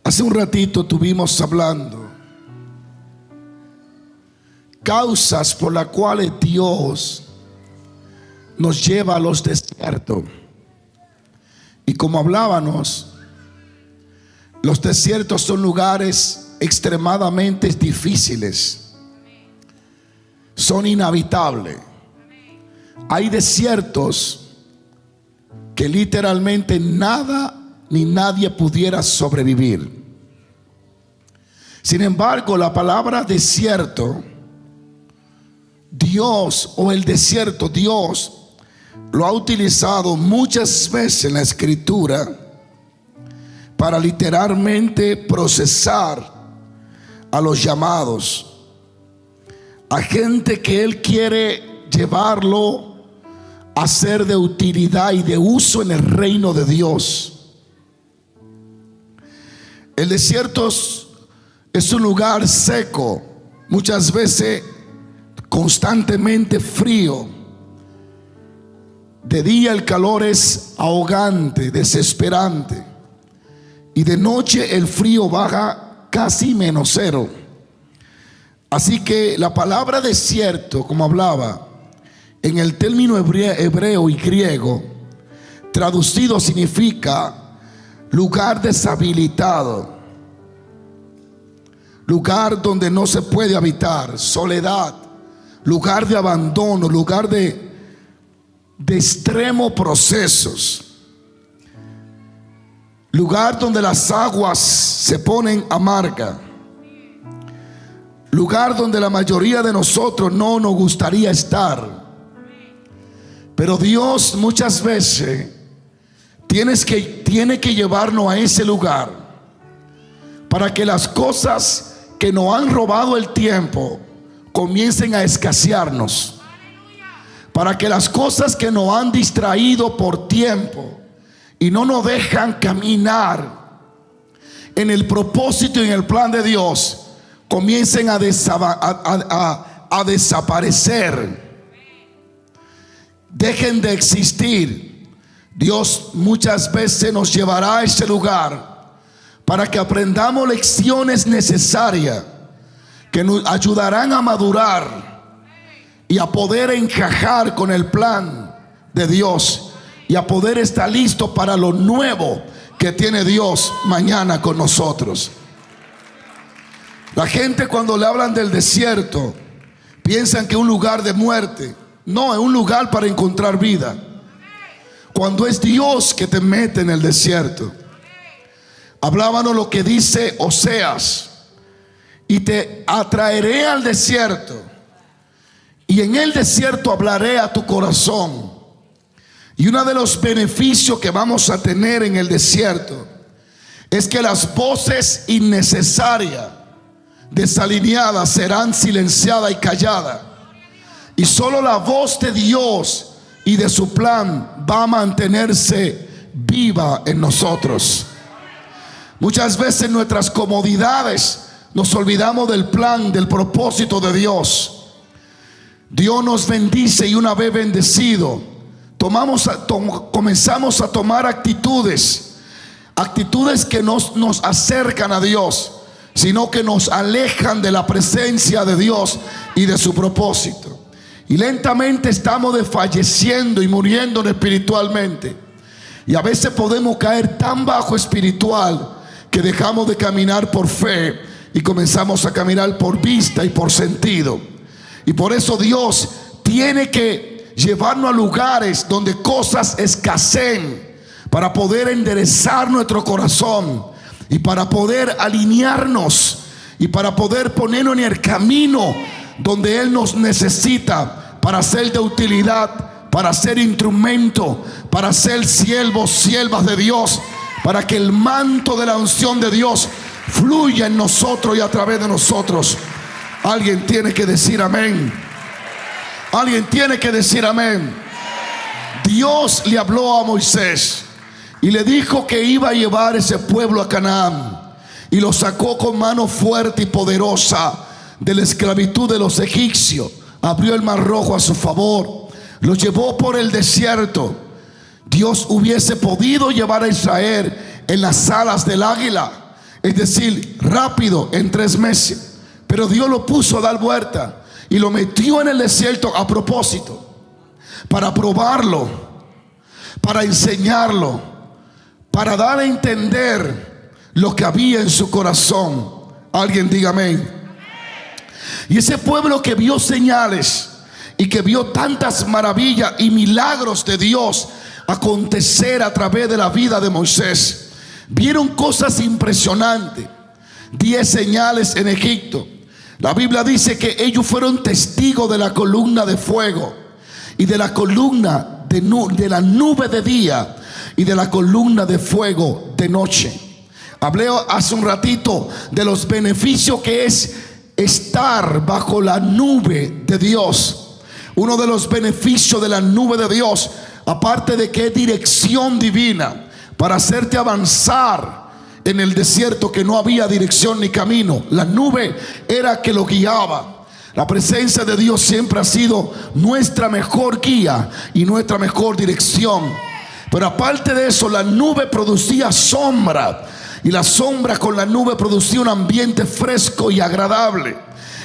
Hace un ratito estuvimos hablando causas por las cuales Dios nos lleva a los desiertos. Y como hablábamos, los desiertos son lugares extremadamente difíciles, son inhabitables. Hay desiertos que literalmente nada ni nadie pudiera sobrevivir. Sin embargo, la palabra desierto, Dios, o el desierto, Dios lo ha utilizado muchas veces en la Escritura para literalmente procesar a los llamados, a gente que Él quiere llevarlo a ser de utilidad y de uso en el reino de Dios. El desierto es un lugar seco, muchas veces constantemente frío. De día el calor es ahogante, desesperante, y de noche el frío baja casi -0. Así que la palabra desierto, como hablaba, en el término hebreo y griego, traducido significa lugar deshabilitado, lugar donde no se puede habitar, soledad, lugar de abandono, lugar de extremos procesos, lugar donde las aguas se ponen amargas, lugar donde la mayoría de nosotros no nos gustaría estar. Pero Dios muchas veces tiene que llevarnos a ese lugar para que las cosas que nos han robado el tiempo comiencen a escasearnos, para que las cosas que nos han distraído por tiempo y no nos dejan caminar en el propósito y en el plan de Dios comiencen a desaparecer, dejen de existir. Dios muchas veces nos llevará a ese lugar para que aprendamos lecciones necesarias que nos ayudarán a madurar y a poder encajar con el plan de Dios y a poder estar listo para lo nuevo que tiene Dios mañana con nosotros. La gente, cuando le hablan del desierto, piensan que es un lugar de muerte. No, es un lugar para encontrar vida. Cuando es Dios que te mete en el desierto. Hablábamos lo que dice Oseas: y te atraeré al desierto, y en el desierto hablaré a tu corazón. Y uno de los beneficios que vamos a tener en el desierto es que las voces innecesarias, desalineadas, serán silenciadas y calladas, y solo la voz de Dios y de su plan va a mantenerse viva en nosotros. Muchas veces en nuestras comodidades nos olvidamos del plan, del propósito de Dios. Dios nos bendice, y una vez bendecido comenzamos a tomar actitudes que nos acercan a Dios, sino que nos alejan de la presencia de Dios y de su propósito. Y lentamente estamos desfalleciendo y muriendo espiritualmente. Y a veces podemos caer tan bajo espiritual que dejamos de caminar por fe y comenzamos a caminar por vista y por sentido. Y por eso Dios tiene que llevarnos a lugares donde cosas escaseen, para poder enderezar nuestro corazón y para poder alinearnos y para poder ponernos en el camino donde Él nos necesita para ser de utilidad, para ser instrumento, para ser siervos, siervas de Dios, para que el manto de la unción de Dios fluya en nosotros y a través de nosotros. Alguien tiene que decir amén. Alguien tiene que decir amén. Dios le habló a Moisés y le dijo que iba a llevar ese pueblo a Canaán, y lo sacó con mano fuerte y poderosa de la esclavitud de los egipcios. Abrió el mar Rojo a su favor, lo llevó por el desierto. Dios hubiese podido llevar a Israel en las alas del águila, es decir, rápido, en 3 meses. Pero Dios lo puso a dar vuelta y lo metió en el desierto a propósito, para probarlo, para enseñarlo, para dar a entender lo que había en su corazón. Alguien diga amén. Y ese pueblo que vio señales y que vio tantas maravillas y milagros de Dios acontecer a través de la vida de Moisés, vieron cosas impresionantes. 10 señales en Egipto. La Biblia dice que ellos fueron testigos de la columna de fuego y de la columna de la nube de día y de la columna de fuego de noche. Hablé hace un ratito de los beneficios que es estar bajo la nube de Dios. Uno de los beneficios de la nube de Dios, aparte de que es dirección divina para hacerte avanzar en el desierto que no había dirección ni camino, la nube era que lo guiaba. La presencia de Dios siempre ha sido nuestra mejor guía y nuestra mejor dirección. Pero aparte de eso, la nube producía sombra, y la sombra con la nube producía un ambiente fresco y agradable.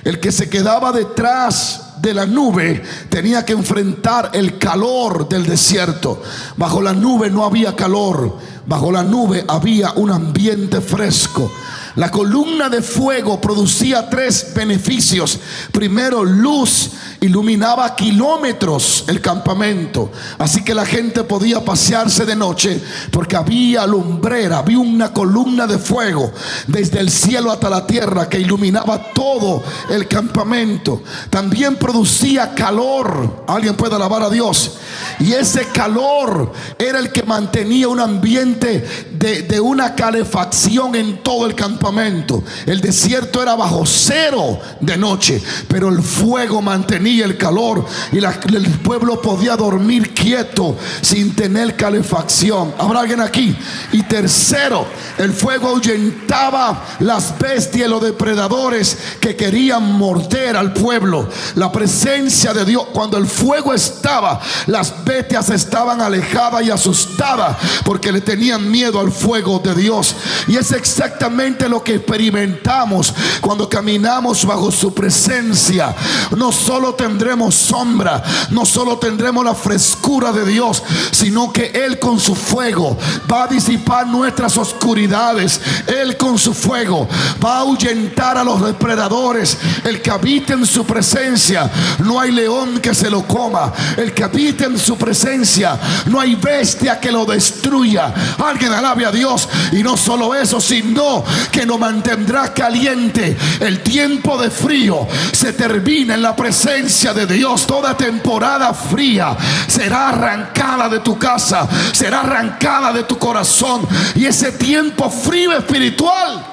El que se quedaba detrás de la nube tenía que enfrentar el calor del desierto. Bajo la nube no había calor, bajo la nube había un ambiente fresco. La columna de fuego producía 3 beneficios. Primero, luz, iluminaba kilómetros el campamento, así que la gente podía pasearse de noche porque había lumbrera, había una columna de fuego desde el cielo hasta la tierra que iluminaba todo el campamento. También producía calor. Alguien puede alabar a Dios. Y ese calor era el que mantenía un ambiente de una calefacción en todo el campamento. El desierto era bajo cero de noche, pero el fuego mantenía el calor y el pueblo podía dormir quieto sin tener calefacción. ¿Habrá alguien aquí? Y tercero, el fuego ahuyentaba las bestias y los depredadores que querían morder al pueblo. La presencia de Dios, cuando el fuego estaba, las bestias estaban alejadas y asustadas porque le tenían miedo al fuego de Dios. Y es exactamente lo que experimentamos cuando caminamos bajo su presencia. No solo tendremos sombra, no solo tendremos la frescura de Dios, sino que Él con su fuego va a disipar nuestras oscuridades. Él con su fuego va a ahuyentar a los depredadores. El que habita en su presencia, no hay león que se lo coma. El que habita en su presencia, no hay bestia que lo destruya. Alguien alabe a Dios. Y no solo eso, sino que nos mantendrá caliente. El tiempo de frío se termina en la presencia de Dios. Toda temporada fría será arrancada de tu casa, será arrancada de tu corazón. Y ese tiempo frío espiritual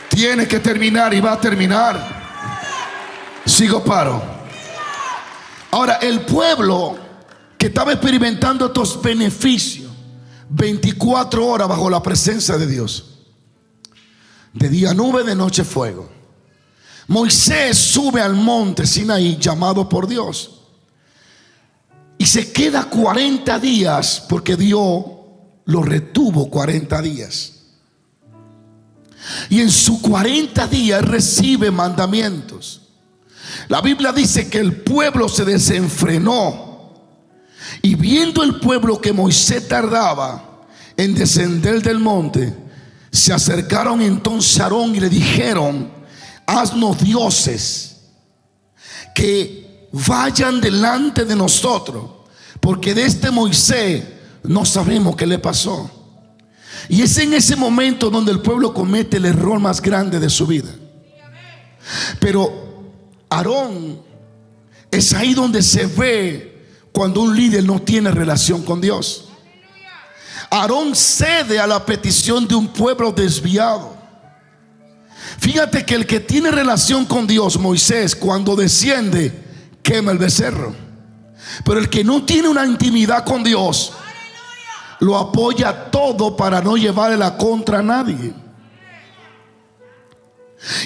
tiene que terminar y va a terminar. Sigo paro. Ahora, el pueblo que estaba experimentando estos beneficios 24 horas bajo la presencia de Dios, de día nube, de noche fuego. Moisés sube al monte Sinaí, llamado por Dios, y se queda 40 días porque Dios lo retuvo 40 días. Y en sus 40 días recibe mandamientos. La Biblia dice que el pueblo se desenfrenó, y viendo el pueblo que Moisés tardaba en descender del monte, se acercaron entonces a Aarón y le dijeron: haznos dioses que vayan delante de nosotros, porque de este Moisés no sabemos qué le pasó. Y es en ese momento donde el pueblo comete el error más grande de su vida. Pero Aarón, es ahí donde se ve cuando un líder no tiene relación con Dios. Aarón cede a la petición de un pueblo desviado. Fíjate que el que tiene relación con Dios, Moisés, cuando desciende, quema el becerro. Pero el que no tiene una intimidad con Dios, lo apoya todo para no llevarle la contra a nadie.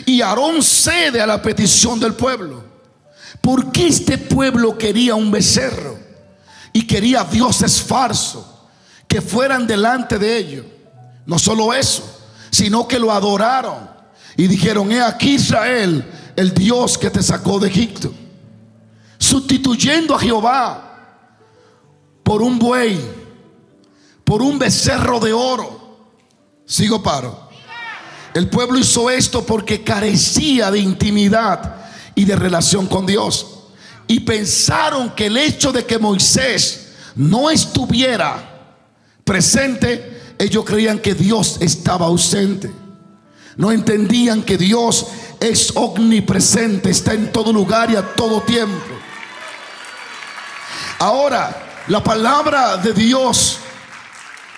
Y Aarón cede a la petición del pueblo. ¿Por qué este pueblo quería un becerro y quería dioses falsos que fueran delante de ellos? No solo eso, sino que lo adoraron y dijeron: he aquí Israel, el Dios que te sacó de Egipto. Sustituyendo a Jehová por un buey, por un becerro de oro. Sigo paro. El pueblo hizo esto porque carecía de intimidad y de relación con Dios. Y pensaron que el hecho de que Moisés no estuviera presente, ellos creían que Dios estaba ausente. No entendían que Dios es omnipresente, está en todo lugar y a todo tiempo. Ahora, la palabra de Dios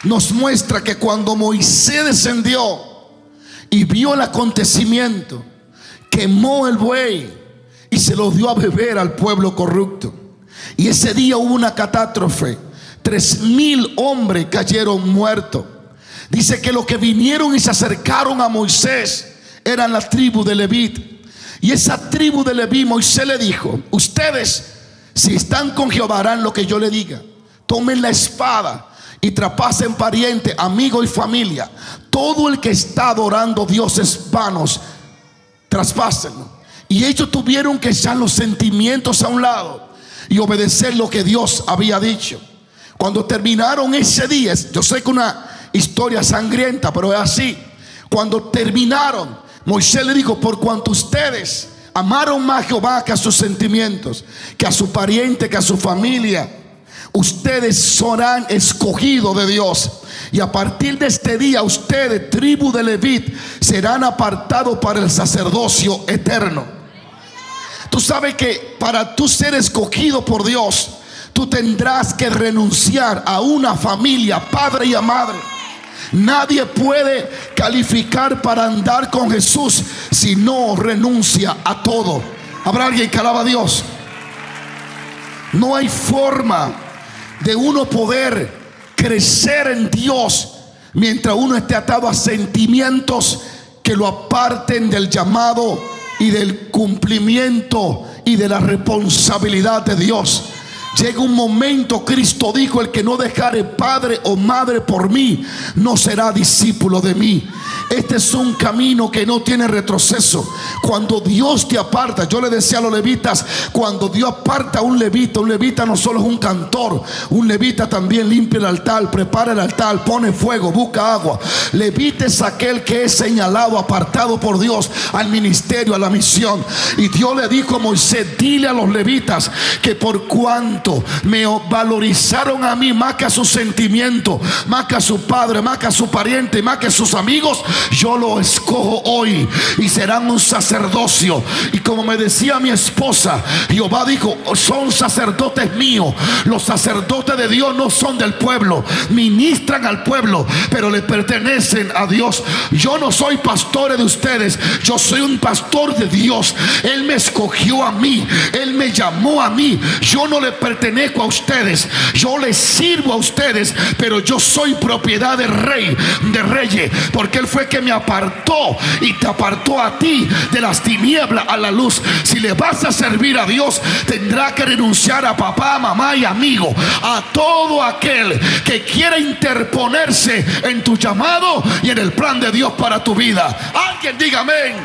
nos muestra que cuando Moisés descendió y vio el acontecimiento, quemó el buey y se lo dio a beber al pueblo corrupto. Y ese día hubo una catástrofe. 3,000 hombres cayeron muertos. Dice que los que vinieron y se acercaron a Moisés eran la tribu de Leví. Y esa tribu de Leví, Moisés le dijo: ustedes, si están con Jehová, harán lo que yo le diga. Tomen la espada y traspasen pariente, amigo y familia. Todo el que está adorando dioses vanos, traspásenlo. Y ellos tuvieron que echar los sentimientos a un lado y obedecer lo que Dios había dicho. Cuando terminaron ese día, yo sé que una historia sangrienta, pero es así. Cuando terminaron, Moisés le dijo: por cuanto ustedes amaron más a Jehová que a sus sentimientos, que a su pariente, que a su familia, ustedes serán escogidos de Dios. Y a partir de este día, ustedes, tribu de Leví, serán apartados para el sacerdocio eterno. Tú sabes que para tú ser escogido por Dios, tú tendrás que renunciar a una familia, padre y a madre. Nadie puede calificar para andar con Jesús si no renuncia a todo. ¿Habrá alguien que alaba a Dios? No hay forma de uno poder crecer en Dios mientras uno esté atado a sentimientos que lo aparten del llamado y del cumplimiento y de la responsabilidad de Dios. Llega un momento, Cristo dijo: el que no dejare padre o madre por mí, no será discípulo de mí. Este es un camino que no tiene retroceso. Cuando Dios te aparta, yo le decía a los levitas, cuando Dios aparta a un levita no solo es un cantor, un levita también limpia el altar, prepara el altar, pone fuego, busca agua. Levita es aquel que es señalado, apartado por Dios al ministerio, a la misión. Y Dios le dijo a Moisés: dile a los levitas que por cuanto me valorizaron a mí más que a sus sentimientos, más que a su padre, más que a su pariente, más que a sus amigos, yo lo escojo hoy y serán un sacerdocio. Y como me decía mi esposa, Jehová dijo: son sacerdotes míos. Los sacerdotes de Dios no son del pueblo, ministran al pueblo, pero le pertenecen a Dios. Yo no soy pastor de ustedes, yo soy un pastor de Dios. Él me escogió a mí, Él me llamó a mí. Yo no le pertenezco a ustedes, yo les sirvo a ustedes, pero yo soy propiedad del Rey de Reyes, porque Él fue que me apartó y te apartó a ti de las tinieblas a la luz. Si le vas a servir a Dios, tendrá que renunciar a papá, mamá y amigo, a todo aquel que quiera interponerse en tu llamado y en el plan de Dios para tu vida. Alguien diga amén.